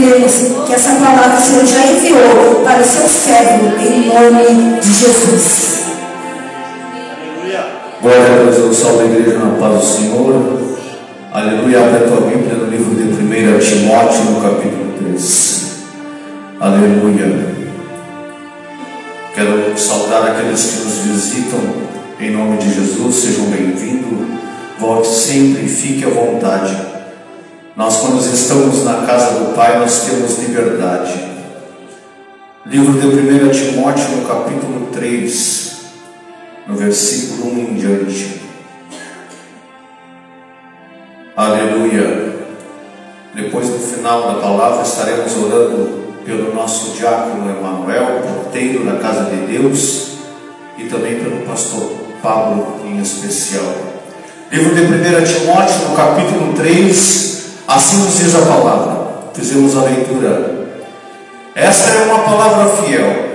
cremos que essa palavra o Senhor já enviou para o seu servo, em nome de Jesus. Glória a Deus, eu salvo a igreja na paz do Senhor. Aleluia, abre a tua Bíblia no livro de 1 Timóteo, no capítulo 3. Aleluia. Quero saudar aqueles que nos visitam, em nome de Jesus, sejam bem-vindos. Volte sempre e fique à vontade. Nós, quando estamos na casa do Pai, nós temos liberdade. Livro de 1 Timóteo, no capítulo 3, no versículo 1 em diante. Aleluia. Depois, no final da palavra, estaremos orando pelo nosso diácono Emanuel, porteiro da casa de Deus, e também pelo pastor Pablo em especial. Livro de 1 Timóteo, no capítulo 3, assim nos diz a palavra. Fizemos a leitura. Esta é uma palavra fiel.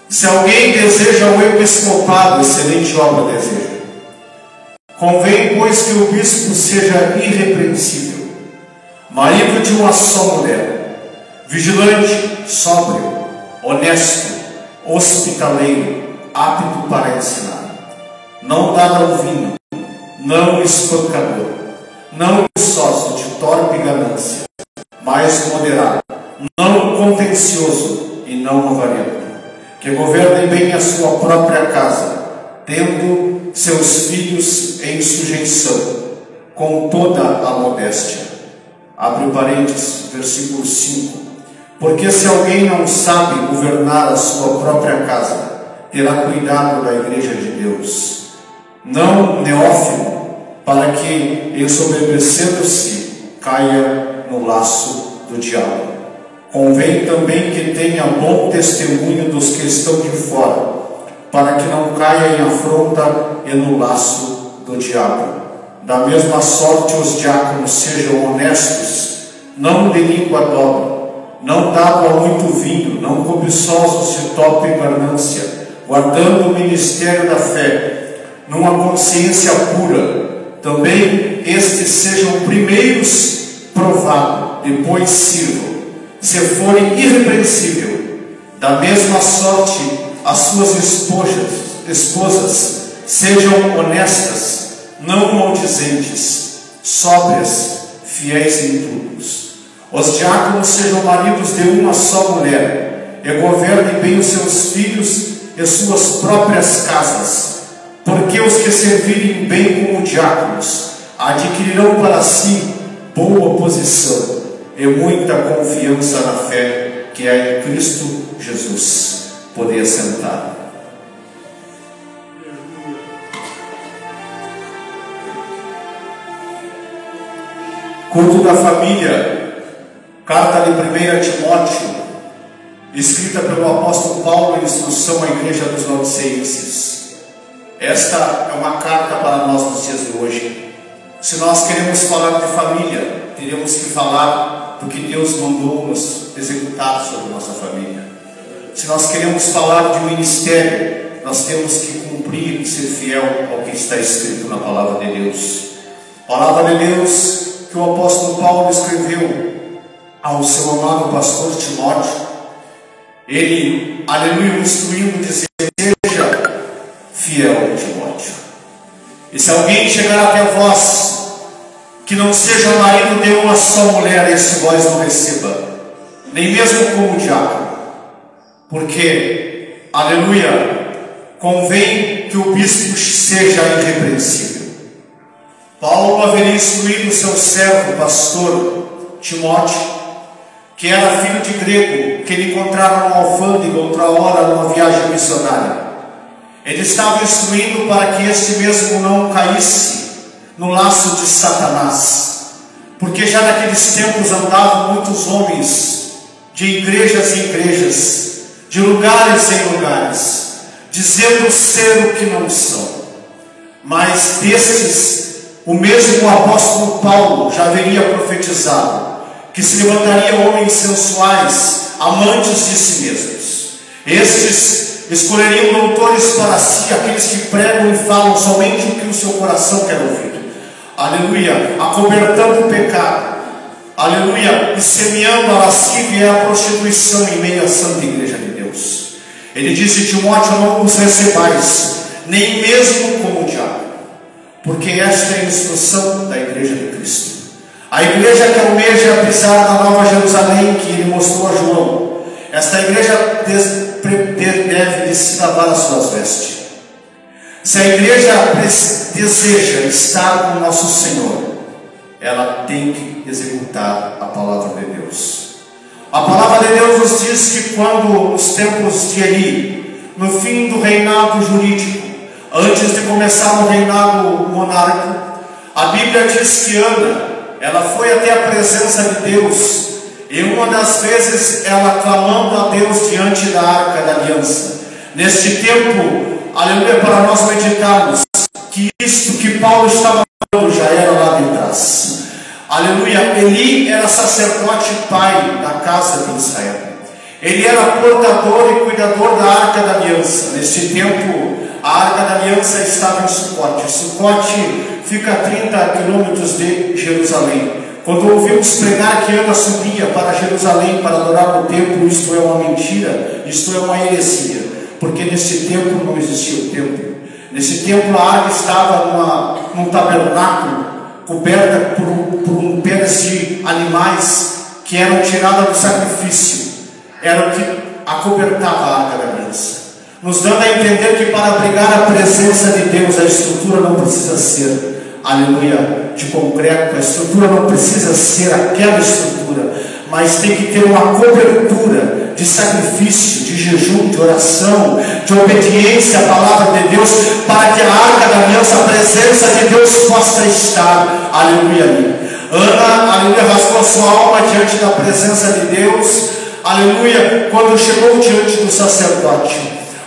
Se alguém deseja o episcopado, excelente obra deseja. Convém, pois, que o bispo seja irrepreensível, marido de uma só mulher, vigilante, sóbrio, honesto, hospitaleiro, apto para ensinar, não dado ao vinho, não espancador, não preguiçoso de torpe ganância, mas moderado, não contencioso e não avarento, que governe bem a sua própria casa, tendo seus filhos em sujeição, com toda a modéstia. Abre parênteses, versículo 5. Porque se alguém não sabe governar a sua própria casa, terá cuidado da igreja de Deus, não neófilo, para que, ensoberbecendo-se, caia no laço do diabo. Convém também que tenha bom testemunho dos que estão de fora, para que não caia em afronta e no laço do diabo. Da mesma sorte os diáconos sejam honestos, não de língua dobre, não dado a muito vinho, não cobiçosos de torpe ganância, guardando o ministério da fé, numa consciência pura. Também estes sejam primeiros provados, depois sirvam, se forem irrepreensível. Da mesma sorte as suas esposas sejam honestas, não maldizentes, sóbrias, fiéis em tudo. Os diáconos sejam maridos de uma só mulher, e governem bem os seus filhos e suas próprias casas, porque os que servirem bem como diáconos adquirirão para si boa posição e muita confiança na fé que é em Cristo Jesus. Poder sentar. Culto da família, carta de 1 Timóteo, escrita pelo apóstolo Paulo em instrução à igreja dos Laodicenses. Esta é uma carta para nós nos dias de hoje. Se nós queremos falar de família, teremos que falar do que Deus mandou nos executar sobre nossa família. Se nós queremos falar de ministério, nós temos que cumprir e ser fiel ao que está escrito na palavra de Deus. Palavra de Deus que o apóstolo Paulo escreveu ao seu amado pastor Timóteo. Ele, aleluia, instruindo, dizendo: seja fiel, Timóteo. E se alguém chegar até vós, que não seja marido de uma só mulher, esse vós não receba, nem mesmo como diácono. Porque, aleluia, convém que o bispo seja irrepreensível. Paulo haveria instruído o seu servo, pastor Timóteo, que era filho de grego, que ele encontrara no alfândega outra hora numa viagem missionária. Ele estava instruindo para que este mesmo não caísse no laço de Satanás, porque já naqueles tempos andavam muitos homens de igrejas em igrejas, de lugares em lugares, dizendo ser o que não são. Mas destes, o mesmo apóstolo Paulo já haveria profetizado que se levantaria homens sensuais, amantes de si mesmos. Estes escolheriam doutores para si, aqueles que pregam e falam somente o que o seu coração quer ouvir. Aleluia, acobertando o pecado. aleluia, e semeando a lascívia e a prostituição em meio à santa igreja de Deus. Ele disse: Timóteo, não os recebais, nem mesmo como o diabo, porque esta é a instrução da igreja de Cristo. A igreja que almeja pisar na Nova Jerusalém, que ele mostrou a João, esta igreja deve se lavar as suas vestes. Se a igreja deseja estar com o nosso Senhor, ela tem que executar a palavra de Deus. A palavra de Deus nos diz que quando, nos tempos de Eli, no fim do reinado jurídico, antes de começar o reinado monárquico, a Bíblia diz que Ana, ela foi até a presença de Deus, e uma das vezes ela clamando a Deus diante da Arca da Aliança. Neste tempo, aleluia, para nós meditarmos que isto que Paulo estava falando já era lá de trás. Aleluia, Eli era sacerdote pai da casa de Israel. Ele era portador e cuidador da Arca da Aliança. Neste tempo, a Arca da Aliança estava em Sucote. Sucote fica a 30 quilômetros de Jerusalém. Quando ouvimos pregar que Ana subia para Jerusalém para adorar no templo, isto é uma mentira, isto é uma heresia, porque nesse templo não existia o templo. Nesse templo a arca estava num tabernáculo, coberta por peles de animais que eram tiradas do sacrifício. Era o que acobertava a Arca da Aliança, nos dando a entender que para abrigar a presença de Deus, a estrutura não precisa ser, aleluia, de concreto. A estrutura não precisa ser aquela estrutura, mas tem que ter uma cobertura de sacrifício, de jejum, de oração, de obediência à palavra de Deus, para que a Arca da Aliança, a presença de Deus, possa estar, aleluia, ali. Ana, aleluia, rasgou sua alma diante da presença de Deus, aleluia, quando chegou diante do sacerdote.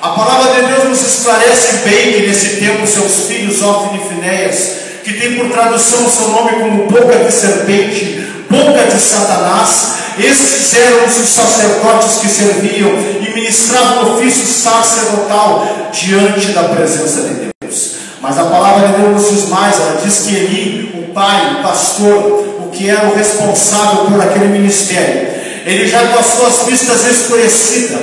A palavra de Deus nos esclarece bem que nesse tempo seus filhos, Ófni e Finéias, que tem por tradução o seu nome como boca de serpente, boca de Satanás, esses eram os sacerdotes que serviam e ministravam o ofício sacerdotal diante da presença de Deus. Mas a palavra de Deus nos diz mais, ela diz que Eli, o pai, o pastor, o que era o responsável por aquele ministério, ele já com as suas vistas escurecidas,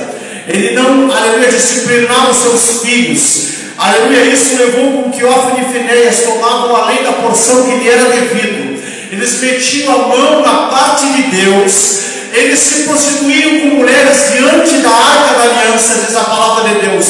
ele não, aleluia, disciplinava os seus filhos, aleluia. Isso levou com que Ófni e Finéias tomavam além da porção que lhe era devido. Eles metiam a mão na parte de Deus, eles se prostituíam com mulheres diante da Arca da Aliança, diz a palavra de Deus,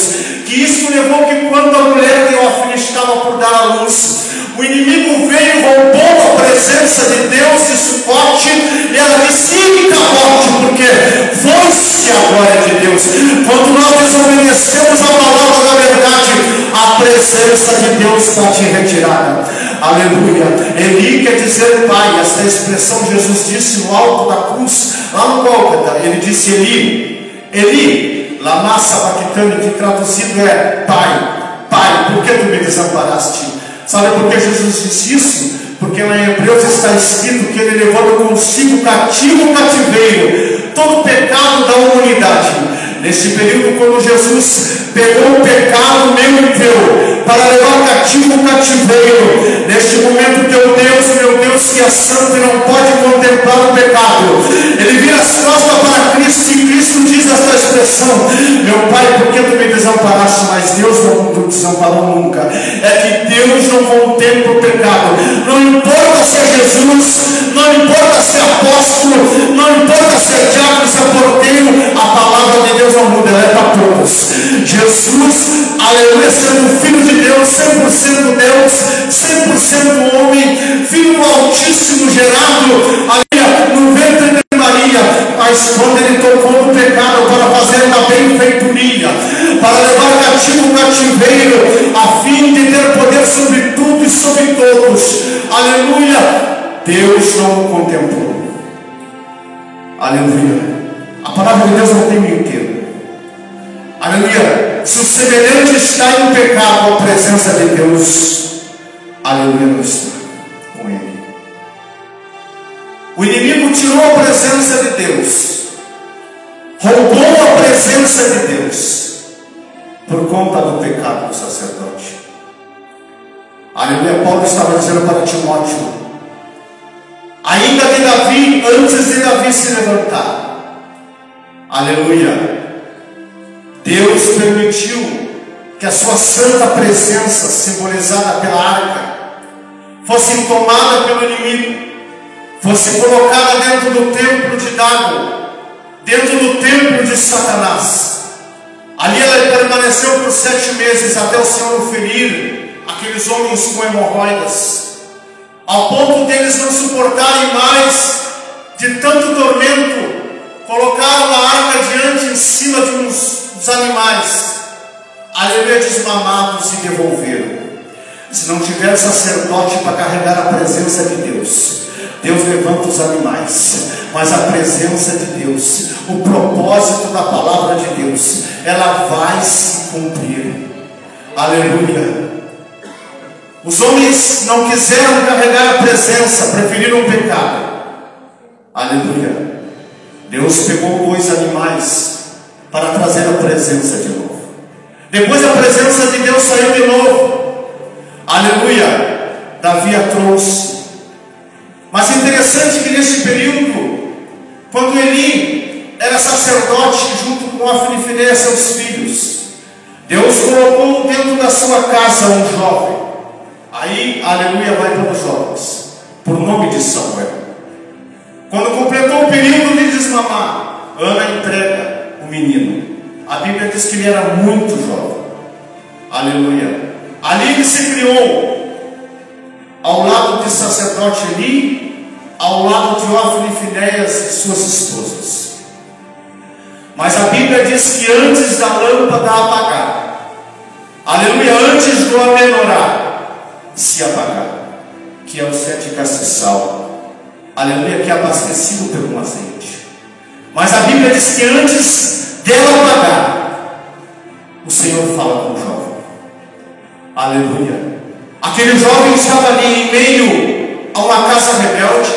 que isso levou que quando a mulher de Ófni estava por dar a luz, o inimigo veio e roubou a presença de Deus de Sucote, e ela disse: capote, porque foi-se a glória de Deus. Quando nós desobedecemos a palavra da verdade, a presença de Deus bate retirada. Aleluia. Eli quer dizer pai. Esta expressão Jesus disse no alto da cruz, lá no Gólgota. Ele disse: Eli, lama sabachthani, que traduzido é pai, pai, por que tu me desamparaste? Sabe por que Jesus disse isso? Porque lá em Hebreus está escrito que ele levou consigo cativo o cativeiro, todo o pecado da humanidade. Nesse período, quando Jesus pegou o pecado meu e teu, para levar cativo o cativeiro, neste momento teu Deus, meu Deus, que é santo e não pode contemplar o pecado, ele vira as costas para Cristo, e Cristo diz esta expressão: meu Pai, por que tu me desamparaste? Mas Deus não te desamparou nunca. É que Deus não contempla o pecado. Não importa se é Jesus, não importa se é apóstolo, não importa se é diácono, se é porteiro, a palavra de Deus não muda, ela é para todos. Jesus, aleluia, sendo filho de Deus, 100% Deus, 100% homem, filho do Altíssimo, gerado, aleluia, no ventre de Maria. Mas quando ele tocou no pecado para fazer uma benfeitoria, para levar cativo o cativeiro, a fim de ter poder sobre tudo e sobre todos, aleluia, Deus não o contemplou. Aleluia. A palavra de Deus não tem meio termo. Aleluia. Se o semelhante está em pecado, a presença de Deus, aleluia, não está com ele. O inimigo tirou a presença de Deus, roubou a presença de Deus, por conta do pecado do sacerdote. Aleluia. Paulo estava dizendo para Timóteo: ainda de Davi, antes de Davi se levantar. Aleluia. Deus permitiu que a sua santa presença, simbolizada pela arca, fosse tomada pelo inimigo, fosse colocada dentro do templo de Dagon, dentro do templo de Satanás. Ali ela permaneceu por 7 meses, até o Senhor ferir aqueles homens com hemorroidas, ao ponto deles não suportarem mais de tanto tormento. Colocaram a arca diante, em cima de uns animais, aleluia, desmamados, e devolveram. Se não tiver sacerdote para carregar a presença de Deus, Deus levanta os animais, mas a presença de Deus, o propósito da palavra de Deus, ela vai se cumprir. Aleluia. Os homens não quiseram carregar a presença, preferiram o pecado. Aleluia. Deus pegou 2 animais para trazer a presença de novo. Depois a presença de Deus saiu de novo. Aleluia. Davi a trouxe. Mas interessante que nesse período, quando Eli era sacerdote junto com Ofni e Finéias, seus filhos, Deus colocou dentro da sua casa um jovem. Aí, aleluia, vai para os jovens, por nome de Samuel. Quando completou o período de desmamar, Ana entrega o menino. A Bíblia diz que ele era muito jovem. Aleluia. Ali ele se criou ao lado de sacerdote Eli, ao lado de Ofni e Finéias e suas esposas. Mas a Bíblia diz que antes da lâmpada apagar, aleluia, antes do amenorá se apagar, que é o 7 castiçal, aleluia, que é abastecido pelo azeite. Mas a Bíblia diz que antes dela apagar, o Senhor fala com o jovem. Aleluia. Aquele jovem estava ali em meio a uma casa rebelde,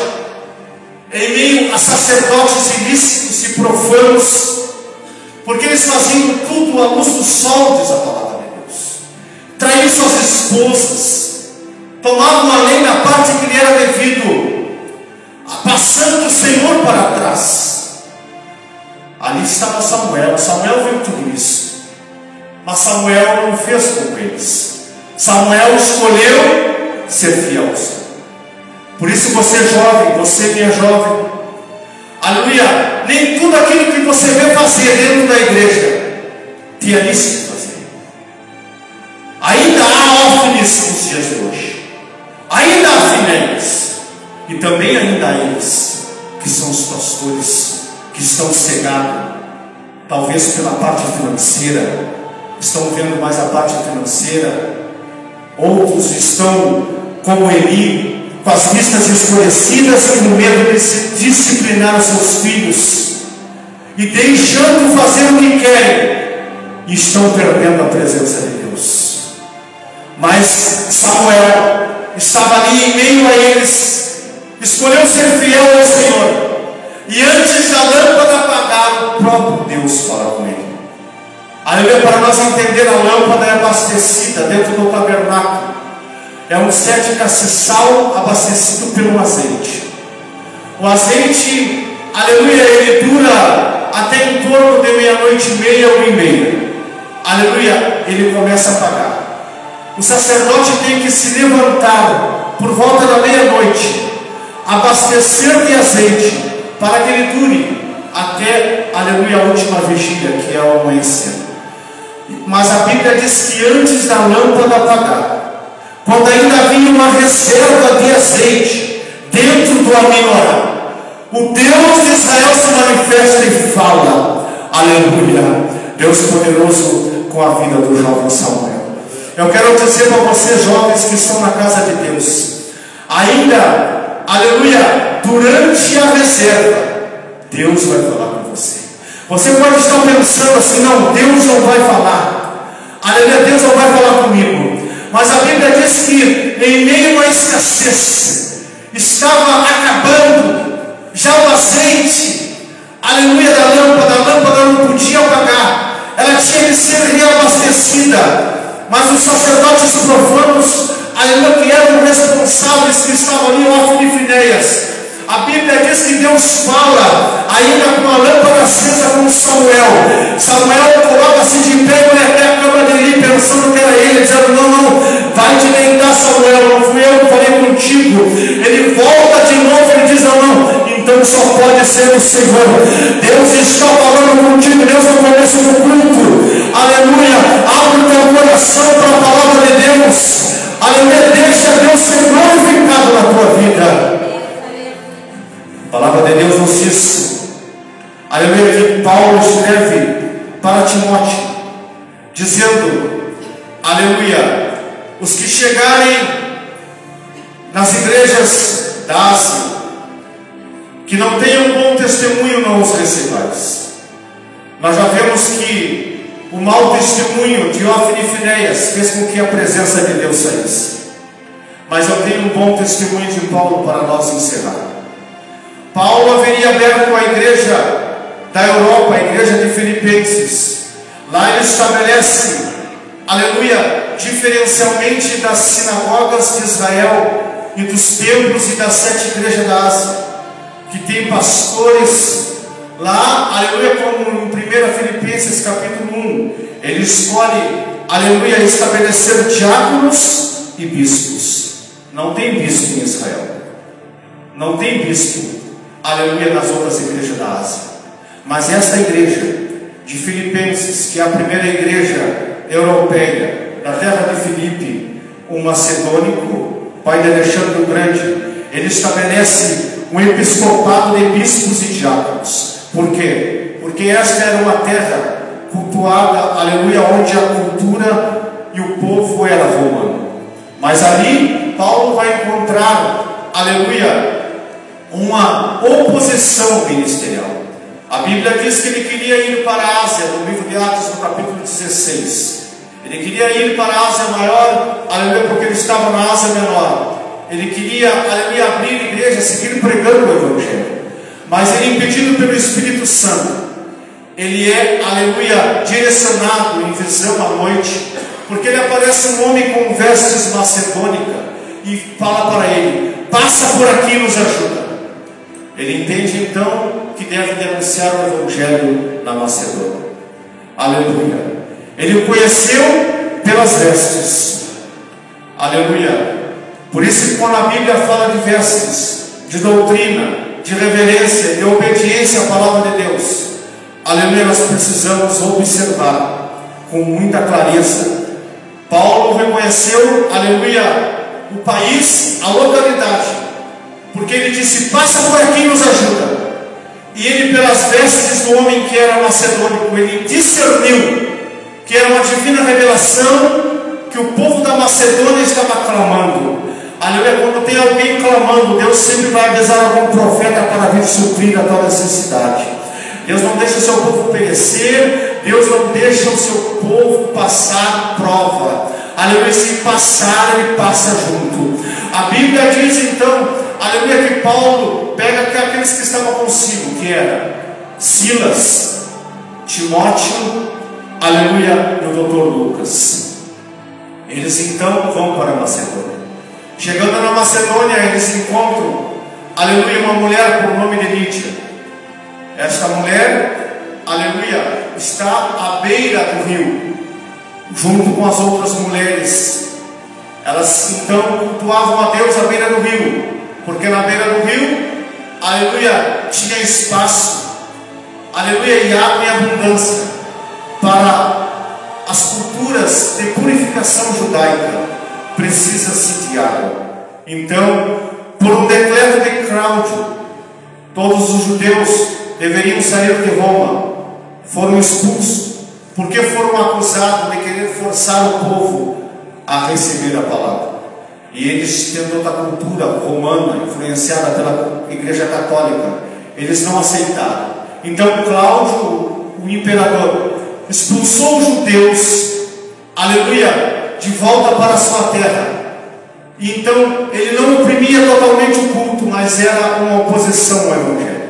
em meio a sacerdotes ilícitos e profanos, porque eles faziam tudo à luz do sol, diz a palavra de Deus. Traíam suas esposas, tomavam além da parte que lhe era devido, passando o Senhor para trás. Ali estava Samuel. Samuel viu tudo isso, mas Samuel não fez como eles. Samuel escolheu ser fiel ao Senhor. Por isso você jovem, você minha jovem, aleluia, nem tudo aquilo que você vê fazer dentro da igreja te é lícito fazer. Ainda há Ofnis nos dias de hoje, ainda há Finéias, e também ainda há eles que são os pastores, que estão cegados, talvez pela parte financeira, estão vendo mais a parte financeira. Outros estão como Eli, com as vistas escurecidas e com medo de disciplinar os seus filhos, e deixando fazer o que querem, e estão perdendo a presença de Deus. Mas Samuel estava ali em meio a eles, escolheu ser fiel ao Senhor, e antes da lâmpada apagar, o próprio Deus fala com ele. Aleluia. Para nós entender, a lâmpada é abastecida dentro do tabernáculo, é um 7 castiçal abastecido pelo azeite. O azeite, aleluia, ele dura até em torno de 00:30, 1h30. Aleluia, ele começa a apagar. O sacerdote tem que se levantar por volta da 00:30, abastecer de azeite, para que ele dure até, aleluia, a última vigília, que é o amanhecer. Mas a Bíblia diz que antes da lâmpada apagar, quando ainda havia uma reserva de azeite dentro do amenorá, o Deus de Israel se manifesta e fala. Aleluia. Deus poderoso com a vida do jovem Samuel. Eu quero dizer para vocês, jovens que estão na casa de Deus, ainda, aleluia, durante a reserva, Deus vai falar com você. Você pode estar pensando assim: não, Deus não vai falar, aleluia, Deus não vai falar comigo. Mas a Bíblia diz que em meio à escassez, estava acabando já o azeite, aleluia, da lâmpada. A lâmpada não podia apagar, ela tinha que ser reabastecida. Mas os sacerdotes profanos, aleluia, que eram responsáveis, que estavam ali, Ofni e Finéias, A Bíblia diz que Deus fala ainda com a lâmpada acesa com Samuel. Samuel coloca-se de pé até a cama dele, pensando que era ele, dizendo: não, vai te deitar, Samuel, não fui eu que falei contigo. Ele volta de novo e diz: não, então só pode ser o Senhor. Deus está falando contigo, Deus no começo do culto. Aleluia, abre o teu coração para a palavra de Deus. Aleluia, deixa Deus ser glorificado na tua vida. A palavra de Deus nos diz, aleluia, que Paulo escreve para Timóteo, dizendo, aleluia, os que chegarem nas igrejas da Ásia, que não tenham bom testemunho, não os recebais. Nós já vemos que o mau testemunho de Diófilo e Finéias fez com que a presença de Deus saísse. Mas eu tenho um bom testemunho de Paulo para nós encerrar. Paulo haveria aberto a igreja da Europa, a igreja de Filipenses. Lá ele estabelece, aleluia, diferencialmente das sinagogas de Israel e dos templos e das 7 igrejas da Ásia, que tem pastores lá, aleluia, como em 1 Filipenses capítulo 1, ele escolhe, aleluia, estabelecer diáconos e bispos. Não tem bispo em Israel, não tem bispo, aleluia, nas outras igrejas da Ásia. Mas esta igreja de Filipenses, que é a primeira igreja europeia da terra de Filipe, um macedônico, pai de Alexandre o Grande, ele estabelece um episcopado de bispos e diáconos. Por quê? Porque esta era uma terra cultuada, aleluia, onde a cultura e o povo era romano. Mas ali Paulo vai encontrar, aleluia, uma oposição ministerial. A Bíblia diz que ele queria ir para a Ásia, no livro de Atos, no capítulo 16. Ele queria ir para a Ásia Maior, aleluia, porque ele estava na Ásia Menor. Ele queria, aleluia, abrir igreja, seguir pregando o Evangelho. Mas ele, impedido pelo Espírito Santo, ele é, aleluia, direcionado em visão à noite, porque ele aparece um homem com vestes macedônicas e fala para ele: passa por aqui e nos ajuda. Ele entende então que deve denunciar o Evangelho na Macedônia. Aleluia. Ele o conheceu pelas vestes. Aleluia. Por isso que quando a Bíblia fala de vestes, de doutrina, de reverência, de obediência à palavra de Deus, aleluia, nós precisamos observar com muita clareza. Paulo reconheceu, aleluia, o país, a localidade, porque ele disse: passa por aqui e nos ajuda. E ele, pelas vestes do homem que era macedônico, ele discerniu que era uma divina revelação que o povo da Macedônia estava clamando. Aleluia, quando tem alguém clamando, Deus sempre vai avisar algum profeta para vir suprir a tua necessidade. Deus não deixa o seu povo perecer, Deus não deixa o seu povo passar prova. Aleluia, se passar, ele passa junto. A Bíblia diz então, aleluia, que Paulo pega aqueles que estavam consigo, que era Silas, Timóteo, aleluia, e o doutor Lucas. Eles então vão para a Macedônia. Chegando na Macedônia, eles encontram, aleluia, uma mulher por nome de Lídia. Esta mulher, aleluia, está à beira do rio, junto com as outras mulheres. Elas então cultuavam a Deus à beira do rio, porque na beira do rio, aleluia, tinha espaço, aleluia, e água em abundância para as culturas de purificação judaica. Precisa-se de água. Então, por um decreto de Cláudio, todos os judeus deveriam sair de Roma. Foram expulsos, porque foram acusados de querer forçar o povo a receber a palavra. E eles, tendo outra cultura romana, influenciada pela Igreja Católica, eles não aceitaram. Então Cláudio, o imperador, expulsou os judeus, aleluia, de volta para a sua terra. E então ele não oprimia totalmente o culto, mas era uma oposição ao Evangelho.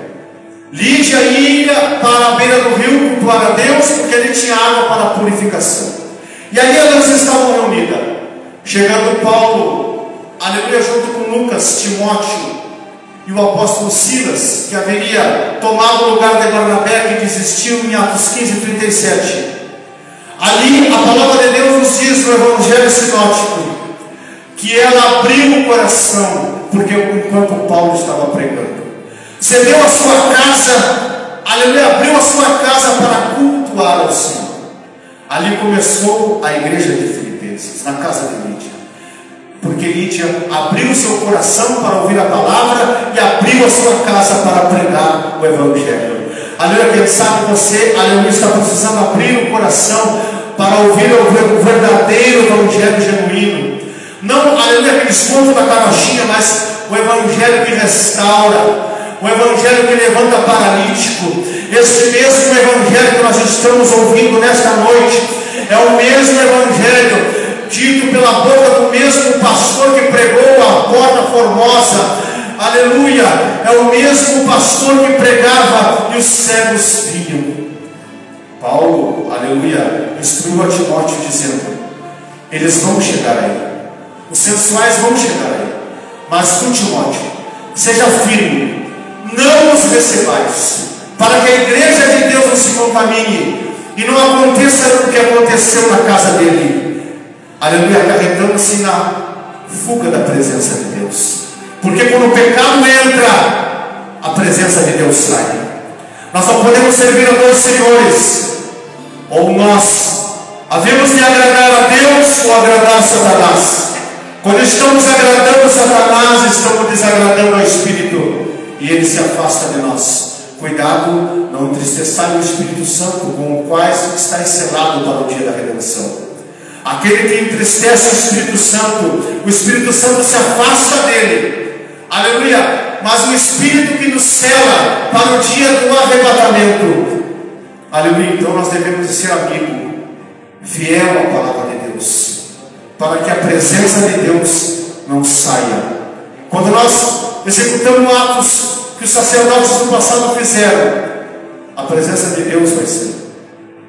Lídia ia para a beira do rio cultuar a Deus, porque ele tinha água para a purificação. E ali elas estavam reunidas. Chegando Paulo, aleluia, junto com Lucas, Timóteo e e o apóstolo Silas, que haveria tomado o lugar de Barnabé, que desistiu em Atos 15:37. Ali a palavra de Deus nos diz no Evangelho Sinótico que ela abriu o coração, porque enquanto Paulo estava pregando, cedeu a sua casa, aleluia, abriu a sua casa para cultuar ao Senhor. Ali começou a igreja de Filipenses, na casa de Lídia, porque Lídia abriu o seu coração para ouvir a palavra e abriu a sua casa para pregar o Evangelho. Aleluia, quem sabe você, aleluia, está precisando abrir o coração para ouvir o verdadeiro Evangelho genuíno. Não, aleluia, aquele desconto da carochinha, mas o Evangelho que restaura, o Evangelho que levanta paralítico. Esse mesmo Evangelho que nós estamos ouvindo nesta noite é o mesmo Evangelho dito pela boca do mesmo pastor que pregou a porta formosa. Aleluia, é o mesmo pastor que pregava e os cegos viam. Paulo, aleluia, instruiu a Timóteo dizendo: eles vão chegar aí, os sensuais vão chegar aí, mas tu, Timóteo, seja firme, não os recebais, para que a igreja de Deus não se contamine e não aconteça o que aconteceu na casa dele, aleluia, acarretando-se na fuga da presença de Deus. Porque quando o pecado entra, a presença de Deus sai. Nós não podemos servir a dois senhores. Ou nós havemos de agradar a Deus ou agradar a Satanás. Quando estamos agradando a Satanás, estamos desagradando ao Espírito, e ele se afasta de nós. Cuidado, não entristeçai o Espírito Santo, com o qual está selado para o dia da redenção. Aquele que entristece o Espírito Santo se afasta dele. Aleluia. Mas o Espírito que nos sela para o dia do arrebatamento. Aleluia. Então nós devemos ser amigo, fiel à palavra de Deus, para que a presença de Deus não saia. Quando nós executamos atos que os sacerdotes do passado fizeram, a presença de Deus vai ser.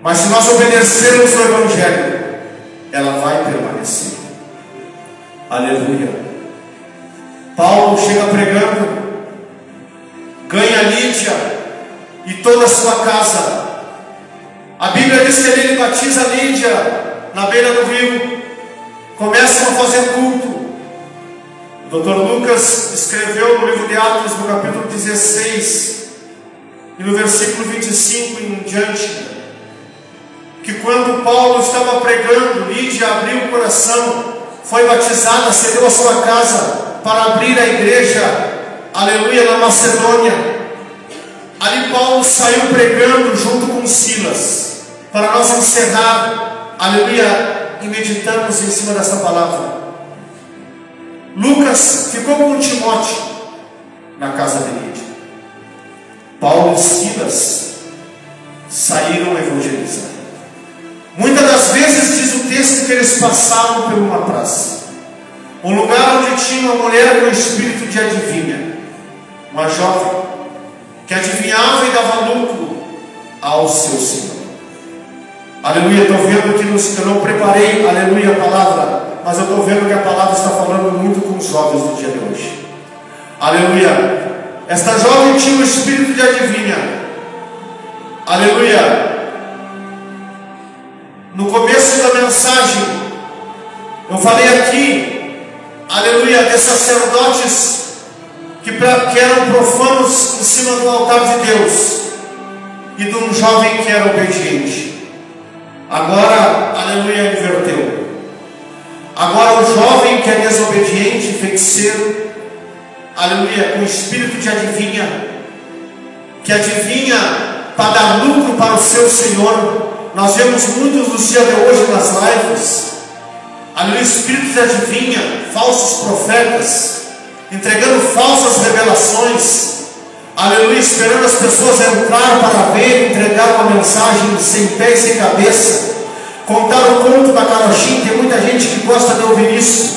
Mas se nós obedecermos o Evangelho, ela vai permanecer. Aleluia. Paulo chega pregando, ganha Lídia e toda a sua casa. A Bíblia diz que ele batiza Lídia na beira do rio. Começam a fazer culto. O Dr. Lucas escreveu no livro de Atos, no capítulo 16 e no versículo 25 em diante, que quando Paulo estava pregando, Lídia abriu o coração, foi batizada, cedeu a sua casa para abrir a igreja, aleluia, na Macedônia. Ali Paulo saiu pregando junto com Silas, para nós encerrar, aleluia, e meditarmos em cima dessa palavra. Lucas ficou com Timóteo na casa de Lídia. Paulo e Silas saíram evangelizando. Muitas das vezes diz o texto que eles passavam por uma praça, um lugar onde tinha uma mulher com espírito de adivinha, uma jovem que adivinhava e dava lucro ao seu senhor. Aleluia, estou vendo que eu não preparei, aleluia, a palavra, mas eu estou vendo que a palavra está falando muito com os jovens do dia de hoje. Aleluia. Esta jovem tinha um espírito de adivinha. Aleluia. No começo da mensagem, eu falei aqui, aleluia, de sacerdotes que eram profanos em cima do altar de Deus, e de um jovem que era obediente. Agora, aleluia, inverteu. Agora o jovem que é desobediente, feiticeiro, aleluia, com espírito de adivinha, que adivinha para dar lucro para o seu senhor. Nós vemos muitos nos dias de hoje nas lives, aleluia, espíritos de adivinha, falsos profetas, entregando falsas revelações, aleluia, esperando as pessoas entrar para ver, entregar uma mensagem sem pé e sem cabeça, contar o conto da carochinha. Tem muita gente que gosta de ouvir isso.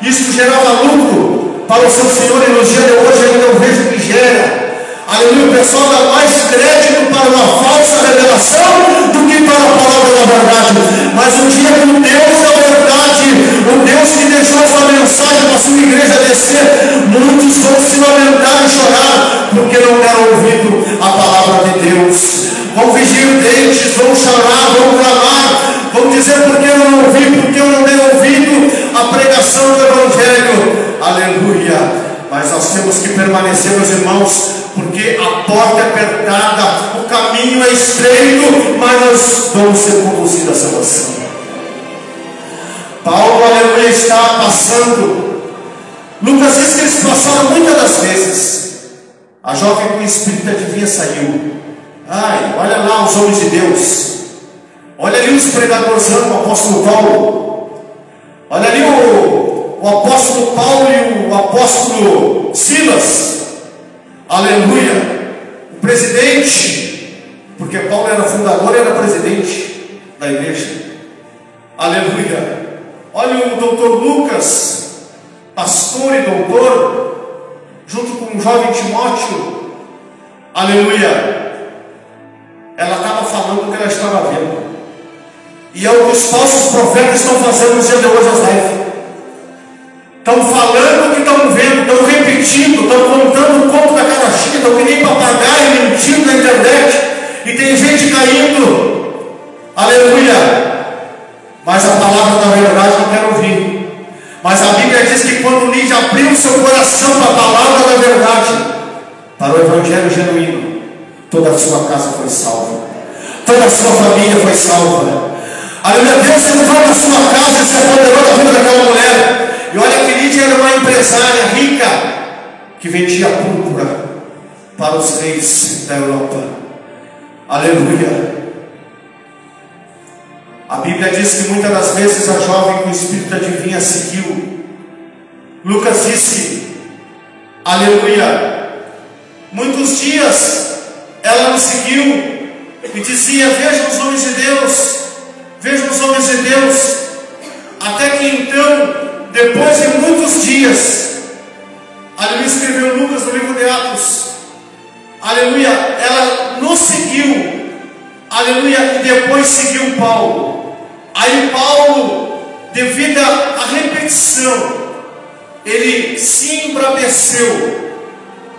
Isso gerava lucro para o seu senhor, e no dia de hoje ainda eu vejo que gera. Aleluia, o pessoal dá mais crédito para uma falsa revelação do que para a palavra da verdade. Mas o dia que o Deus da verdade, o Deus que deixou essa mensagem para a sua igreja descer, muitos vão se lamentar e chorar vão vigir dentes, vão chorar, vão clamar, vão dizer: porque eu não ouvi, porque eu não dei ouvido à pregação do Evangelho. Aleluia! Mas nós temos que permanecer, meus irmãos, porque a porta é apertada, o caminho é estreito, mas nós vamos ser conduzidos à salvação. Paulo, aleluia, está passando. Lucas diz que eles passaram muitas das vezes. A jovem com o espírito adivinha saiu. Ai, olha lá os homens de Deus. Olha ali os pregadores, o apóstolo Paulo. Olha ali o apóstolo Paulo e o apóstolo Silas. Aleluia. O presidente, porque Paulo era fundador e era presidente da igreja. Aleluia. Olha o doutor Lucas, pastor e doutor, junto com o jovem Timóteo. Aleluia. Ela estava falando o que ela estava vendo. E é o que os falsos profetas estão fazendo nos dias de hoje, as lives. Estão falando o que estão vendo, estão repetindo, estão contando o conto da carochinha, estão que nem papagaio mentindo na internet. E tem gente caindo. Aleluia. Mas a palavra da verdade não quero ouvir. Mas a Bíblia diz que quando Lídia abriu o seu coração para a palavra da verdade, para o Evangelho genuíno, toda a sua casa foi salva, toda a sua família foi salva. Aleluia. Deus entrou na sua casa e se apoderou da vida daquela mulher. E olha que Lídia era uma empresária rica que vendia púrpura para os reis da Europa. Aleluia. A Bíblia diz que muitas das vezes a jovem com o espírito adivinha seguiu. Lucas disse, aleluia, muitos dias ela me seguiu e dizia: vejam os homens de Deus, vejam os homens de Deus. Até que então, depois de muitos dias, aleluia, escreveu Lucas no livro de Atos, aleluia, ela nos seguiu, aleluia, e depois seguiu Paulo. Aí Paulo, devido à repetição, ele se embraveceu,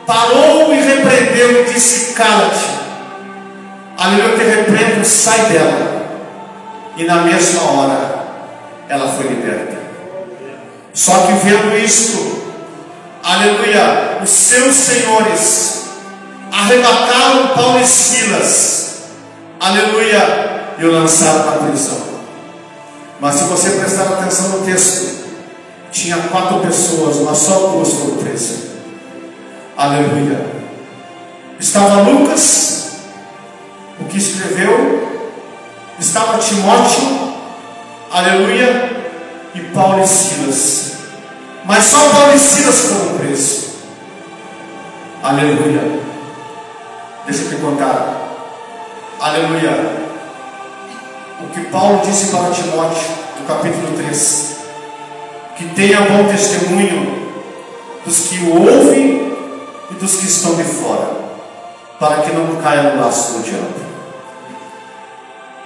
parou e repreendeu e disse: cala-te, aleluia, eu te repreendo, sai dela. E na mesma hora ela foi liberta. Só que vendo isto, aleluia, os seus senhores arrebataram Paulo e Silas, aleluia, e o lançaram na prisão. Mas se você prestar atenção no texto, tinha 4 pessoas, mas só 2 foram presas. Aleluia. Estava Lucas, o que escreveu, estava Timóteo, aleluia, e Paulo e Silas. Mas só Paulo e Silas foram presos. Aleluia. Deixa eu te contar. Aleluia. O que Paulo disse para Timóteo, no capítulo 3, que tenha bom testemunho dos que o ouvem e dos que estão de fora, para que não caia no laço do diabo.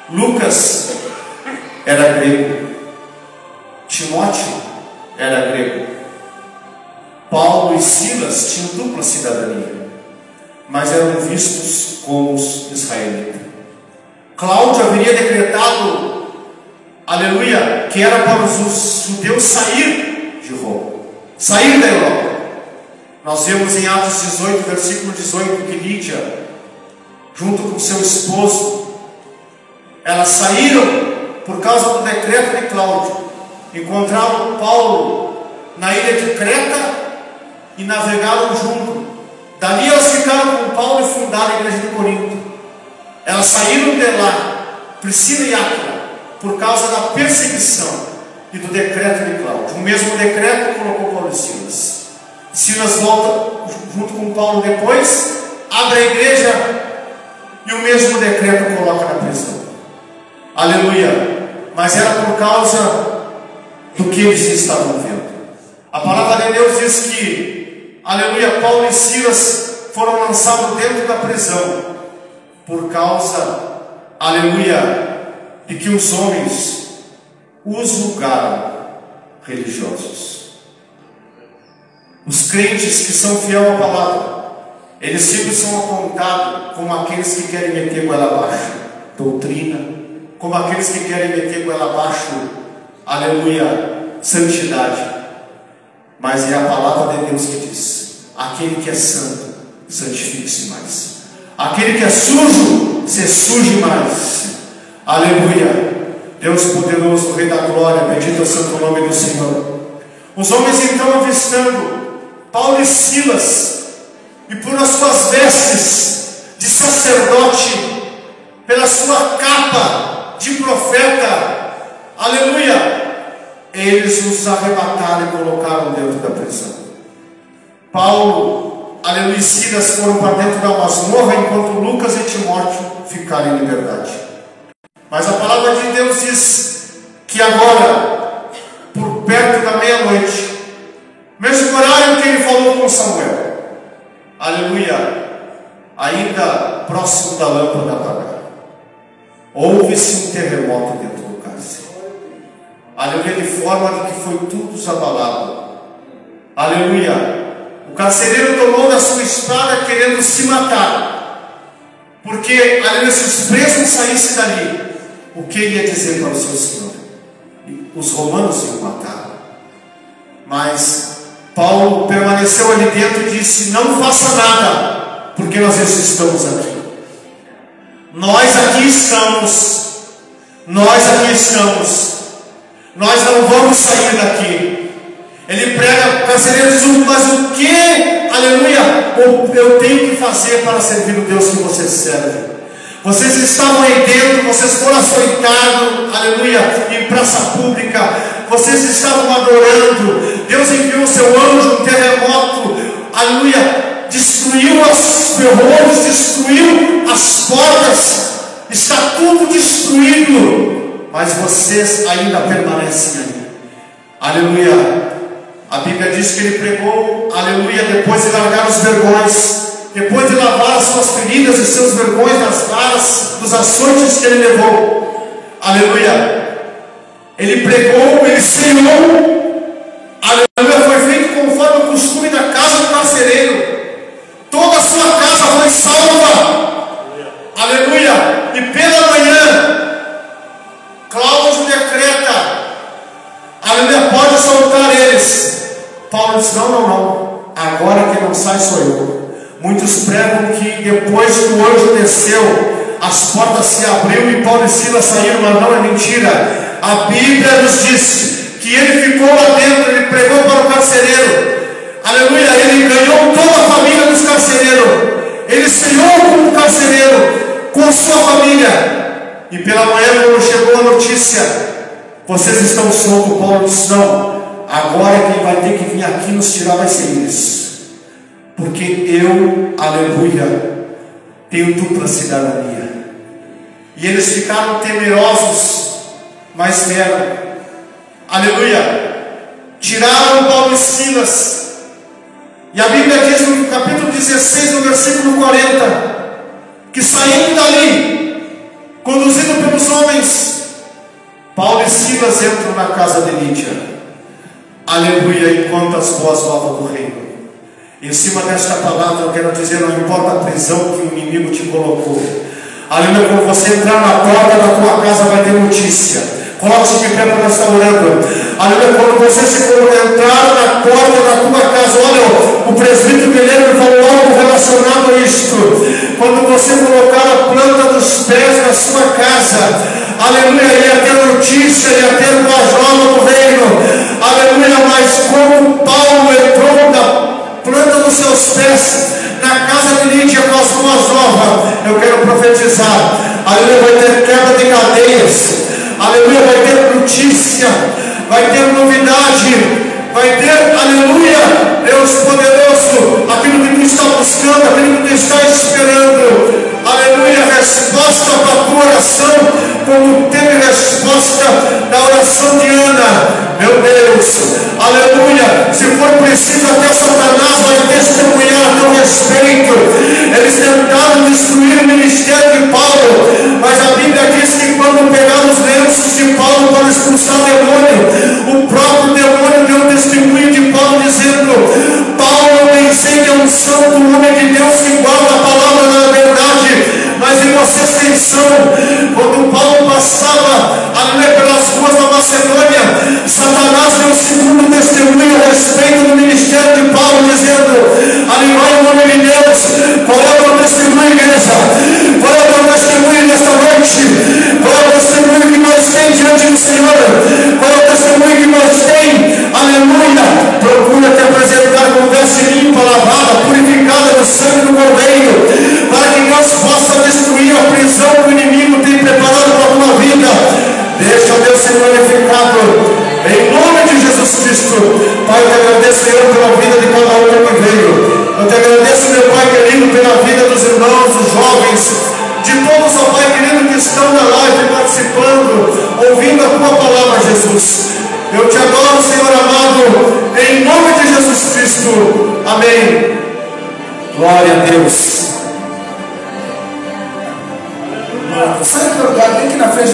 Lucas era grego, Timóteo era grego, Paulo e Silas tinham dupla cidadania, mas eram vistos como os israelitas. Cláudio haveria decretado, aleluia, que era para os judeus sair de Roma, sair da Europa. Nós vemos em Atos 18, versículo 18, que Lídia, junto com seu esposo, elas saíram por causa do decreto de Cláudio. Encontraram Paulo na ilha de Creta e navegaram junto. Dali elas ficaram com Paulo e fundaram a igreja de Corinto. Elas saíram de lá, Priscila e Áquila, por causa da perseguição e do decreto de Cláudio. O mesmo decreto colocou Paulo e Silas. Silas volta junto com Paulo depois, abre a igreja e o mesmo decreto coloca na prisão. Aleluia. Mas era por causa do que eles estavam vendo. A palavra de Deus diz que, aleluia, Paulo e Silas foram lançados dentro da prisão por causa, aleluia, de que os homens os julgaram religiosos. Os crentes que são fiel à palavra, Eles sempre são apontados como aqueles que querem meter goela abaixo doutrina, como aqueles que querem meter goela abaixo, aleluia, santidade. Mas é a palavra de Deus que diz: aquele que é santo, santifique-se mais. Aquele que é sujo, se suje mais. Aleluia. Deus poderoso, Rei da glória, bendito é o santo nome do Senhor. Os homens então, avistando Paulo e Silas, e por as suas vestes de sacerdote, pela sua capa de profeta, aleluia, eles os arrebataram e colocaram dentro da prisão. Paulo, aleluia, e Silas foram para dentro da masmorra, enquanto Lucas e Timóteo ficaram em liberdade. Mas a palavra de Deus diz que agora, por perto da meia-noite, mesmo horário que ele falou com Samuel, aleluia, ainda próximo da lâmpada apagada, houve-se um terremoto dentro do cárcere. Aleluia, de forma de que foi tudo abalado. Aleluia. O carcereiro tomou da sua espada querendo se matar, porque, aleluia, se os presos saíssem dali, o que ele ia dizer para o seu senhor? Os romanos iam matar. Mas Paulo permaneceu ali dentro e disse: não faça nada, porque nós estamos aqui. Nós aqui estamos. Nós aqui estamos. Nós não vamos sair daqui. Ele prega, o carcereiro diz: mas o que, aleluia, eu tenho que fazer para servir o Deus que você serve? Vocês estavam aí dentro, vocês foram açoitados, aleluia, em praça pública, vocês estavam adorando, Deus enviou o seu anjo, um terremoto, aleluia, destruiu os ferrolhos, destruiu as portas, está tudo destruído, mas vocês ainda permanecem aí, aleluia. A Bíblia diz que ele pregou, aleluia, depois de largar os vergões, depois de lavar as suas feridas e seus vergões das varas, dos açoites que ele levou, aleluia, ele pregou, ele ceou, aleluia, foi feito conforme o costume da casa do carcereiro, toda a sua casa foi salva, aleluia, e pela manhã, Cláudio decreta, aleluia, pode soltar eles. Paulo diz: não, agora quem não sai sou eu. Muitos pregam que depois que o anjo desceu, as portas se abriram e Paulo e Silas saíram, mas não é mentira. A Bíblia nos diz que ele ficou lá dentro, ele pregou para o carcereiro, aleluia, ele ganhou toda a família dos carcereiros, ele ceou com o carcereiro, com sua família, e pela manhã, quando chegou a notícia: vocês estão soltos, Paulo disse: não, agora quem vai ter que vir aqui nos tirar vai ser eles. Porque eu, aleluia, tenho dupla cidadania. E eles ficaram temerosos, mas vieram, aleluia, tiraram Paulo e Silas. E a Bíblia diz no capítulo 16, no versículo 40, que saindo dali, conduzido pelos homens, Paulo e Silas entram na casa de Lídia, aleluia, e contam as boas novas do reino. Em cima desta palavra eu quero dizer: não importa a prisão que o inimigo te colocou, aleluia, quando você entrar na porta da tua casa vai ter notícia. Coloque-se de pé para nós estar orando, aleluia. Quando você entrar na porta da tua casa, olha, o presbítero Guilherme falou algo relacionado a isto. Quando você colocar a planta dos pés na sua casa, aleluia, ia ter notícia, ia ter uma nova do reino, aleluia. Mas como Paulo entrou na planta dos seus pés na casa de Lídia com as boas novas, eu quero profetizar, aleluia, vai ter quebra de cadeias, aleluia, vai ter notícia, vai ter novidade, vai ter, aleluia, Deus poderoso, aquilo que tu está buscando, aquilo que tu está esperando, aleluia, resposta para a tua oração, como teve resposta da oração de Ana, meu Deus, aleluia. Se for preciso, até Satanás vai testemunhar a teu respeito. Eles tentaram destruir o ministério de Paulo, mas a Bíblia diz que quando pegaram os lenços de Paulo para expulsar o demônio, o próprio demônio deu testemunho de Paulo, dizendo: Paulo, eu pensei que é um santo homem de Deus que perseguição. Quando Paulo passava pelas ruas da Macedônia, Satanás deu segundo testemunho a respeito do ministério de Paulo, dizendo: ali vai o nome de Deus. Qual é o teu testemunho, igreja? Qual é o teu testemunho nesta noite? Qual é o testemunho que nós temos diante do Senhor? Qual é o testemunho que nós temos? Aleluia! Procura te apresentar com veste limpa, lavada, purificada no sangue do Cordeiro, para que Deus possa destruir a prisão que o inimigo tem preparado para a tua vida. Deixa Deus ser glorificado em nome de Jesus Cristo. Pai, eu te agradeço, Senhor, pela vida de cada um que veio. Eu te agradeço, meu Pai querido, pela vida dos irmãos, dos jovens, de todos, ó Pai querido, que estão na live participando, ouvindo a tua palavra, Jesus. Eu te adoro, Senhor amado, em nome de Jesus Cristo. Amém. Glória a Deus. Sai do lugar, vem aqui na frente.